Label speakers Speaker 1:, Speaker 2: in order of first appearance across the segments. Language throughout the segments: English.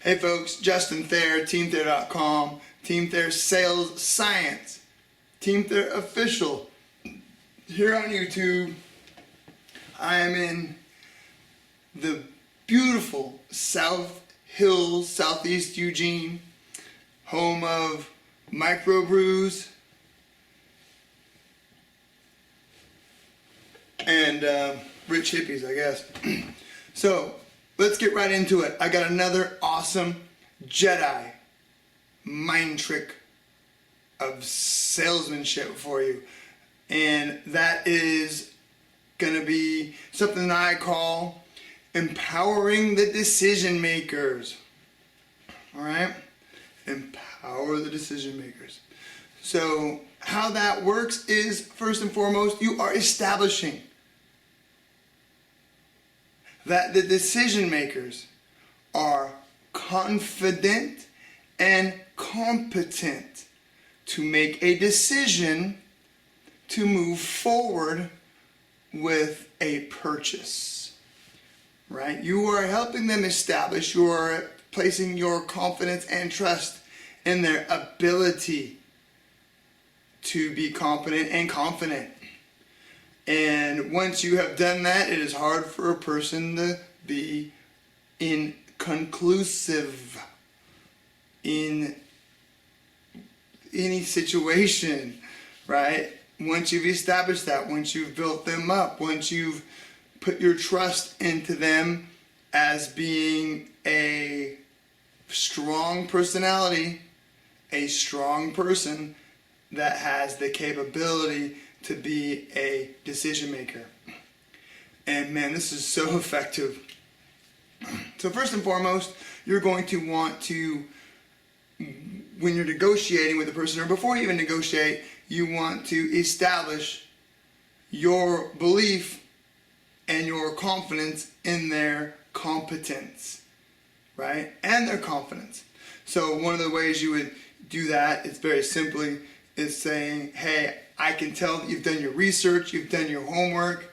Speaker 1: Hey folks, Justin Thayer, TeamThayer.com, Team Thayer Sales Science, Team Thayer Official. Here on YouTube, I am in the beautiful South Hills, Southeast Eugene, home of microbrews and rich hippies, I guess. So, let's get right into it. I got another awesome Jedi mind trick of salesmanship for you. And that is going to be something that I call empowering the decision makers. Alright? Empower the decision makers. So, how that works is, first and foremost, you are establishing that the decision makers are confident and competent to make a decision to move forward with a purchase. Right? You are helping them establish, you are placing your confidence and trust in their ability to be competent and confident. And once you have done that, it is hard for a person to be inconclusive in any situation, right? Once you've established that, once you've built them up, once you've put your trust into them as being a strong personality, a strong person that has the capability to be a decision maker. And man, this is so effective. So first and foremost, you're going to want to, when you're negotiating with a person, or before you even negotiate, you want to establish your belief and your confidence in their competence, right? And their confidence. So one of the ways you would do that, it's very simply, is saying, hey, I can tell that you've done your research, you've done your homework.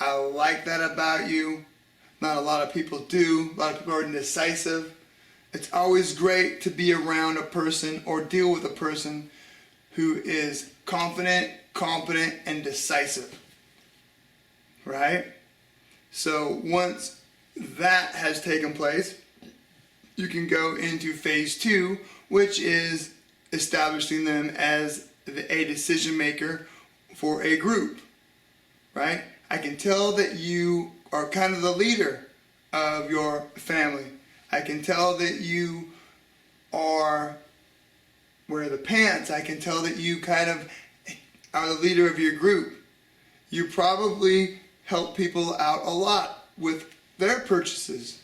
Speaker 1: I like that about you. Not a lot of people do. A lot of people are indecisive. It's always great to be around a person or deal with a person who is confident, competent, and decisive. Right? So once that has taken place, you can go into phase 2, which is establishing them as a decision maker for a group, right? I can tell that you are kind of the leader of your family. I can tell that you wear the pants. I can tell that you kind of are the leader of your group. You probably help people out a lot with their purchases,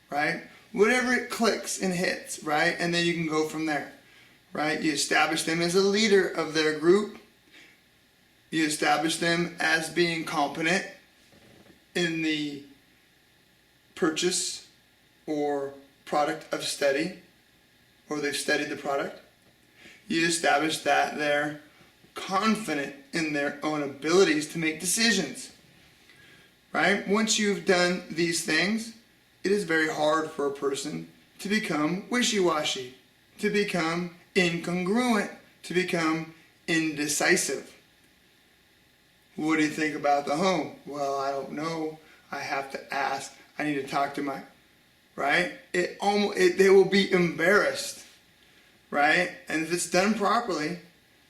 Speaker 1: right? Whatever it clicks and hits, right? And then you can go from there. Right? You establish them as a leader of their group. You establish them as being competent in the purchase or product of study, or they've studied the product. You establish that they're confident in their own abilities to make decisions. Right? Once you've done these things, it is very hard for a person to become wishy-washy, to become incongruent, to become indecisive. What do you think about the home? Well, I don't know. I have to ask. I need to talk to my, right? They will be embarrassed, right? And if it's done properly,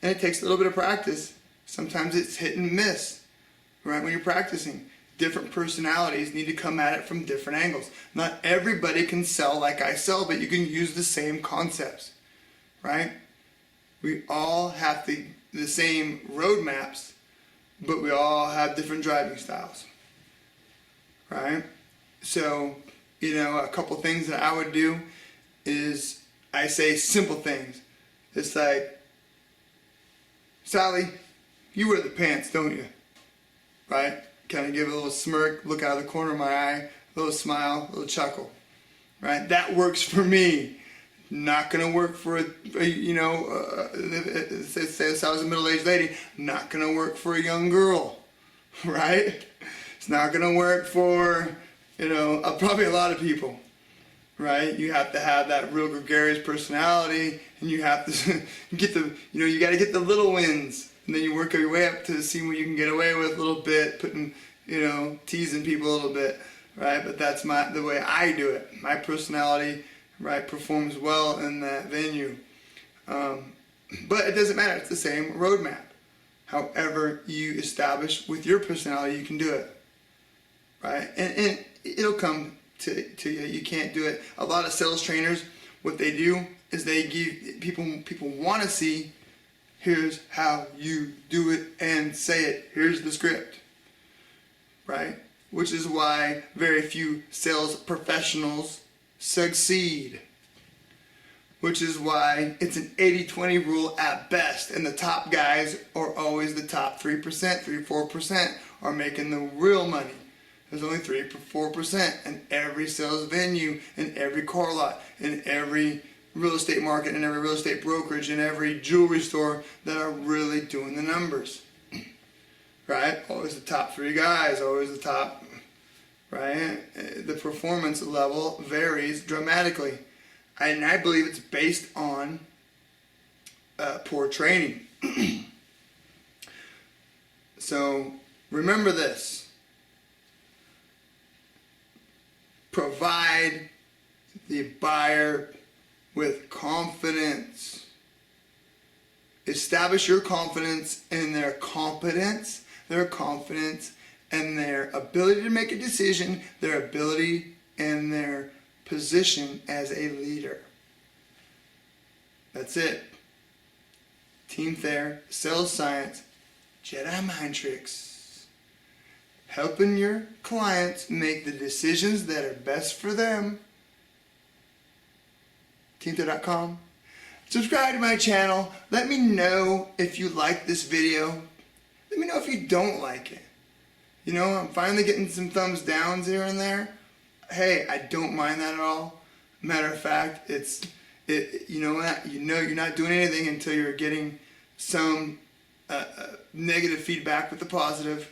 Speaker 1: and it takes a little bit of practice, sometimes it's hit and miss, right? When you're practicing, different personalities need to come at it from different angles. Not everybody can sell like I sell, but you can use the same concepts. Right? We all have the same roadmaps, but we all have different driving styles. Right? So, a couple things that I would do is I say simple things. It's like, Sally, you wear the pants, don't you? Right? Kind of give a little smirk, look out of the corner of my eye, a little smile, a little chuckle. Right? That works for me. Not going to work for say if I was a middle-aged lady, not going to work for a young girl, right? It's not going to work for, probably a lot of people. right? You have to have that real gregarious personality, and you have to get the, you got to get the little wins, and then you work your way up to see what you can get away with a little bit, putting, teasing people a little bit, right? But that's the way I do it. My personality, right, performs well in that venue. But it doesn't matter. It's the same roadmap. However you establish with your personality, you can do it, right? And it'll come to you. You can't do it. A lot of sales trainers, what they do is they give people want to see, here's how you do it and say it. Here's the script, right? Which is why very few sales professionals succeed. Which is why it's an 80-20 rule at best, and the top guys are always the top 3%, 3-4% are making the real money. There's only 3-4% in every sales venue, in every car lot, in every real estate market, in every real estate brokerage, in every jewelry store that are really doing the numbers. Right? Always the top 3 guys, always the top, right? The performance level varies dramatically. And I believe it's based on poor training. So remember this. Provide the buyer with confidence. Establish your confidence in their competence, their confidence, and their ability to make a decision, their ability and their position as a leader. That's it. Team Thayer, Sales Science, Jedi Mind Tricks. Helping your clients make the decisions that are best for them. TeamThayer.com. Subscribe to my channel. Let me know if you like this video. Let me know if you don't like it. I'm finally getting some thumbs downs here and there. Hey, I don't mind that at all. Matter of fact, you know what? You're not doing anything until you're getting some negative feedback with the positive,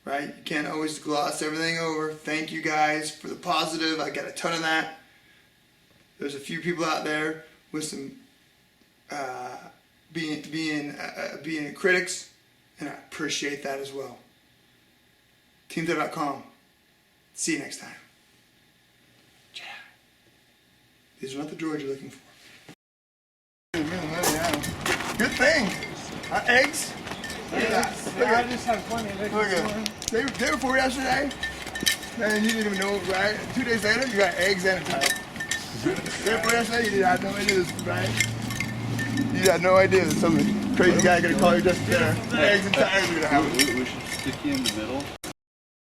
Speaker 1: right? You can't always gloss everything over. Thank you guys for the positive. I got a ton of that. There's a few people out there with some being critics, and I appreciate that as well. TeamThayer.com. See you next time. These are not the droids you're looking for. Good thing. Eggs? Look at that. Look at
Speaker 2: I just have plenty of eggs.
Speaker 1: Look at day before yesterday. Man, you didn't even know, right? 2 days later, you got eggs and a tie. Day before yesterday, you had no idea this, right? You had no idea that some crazy guy gonna call you just for dinner. Eggs and tires you're gonna have.
Speaker 3: We should stick you in the middle.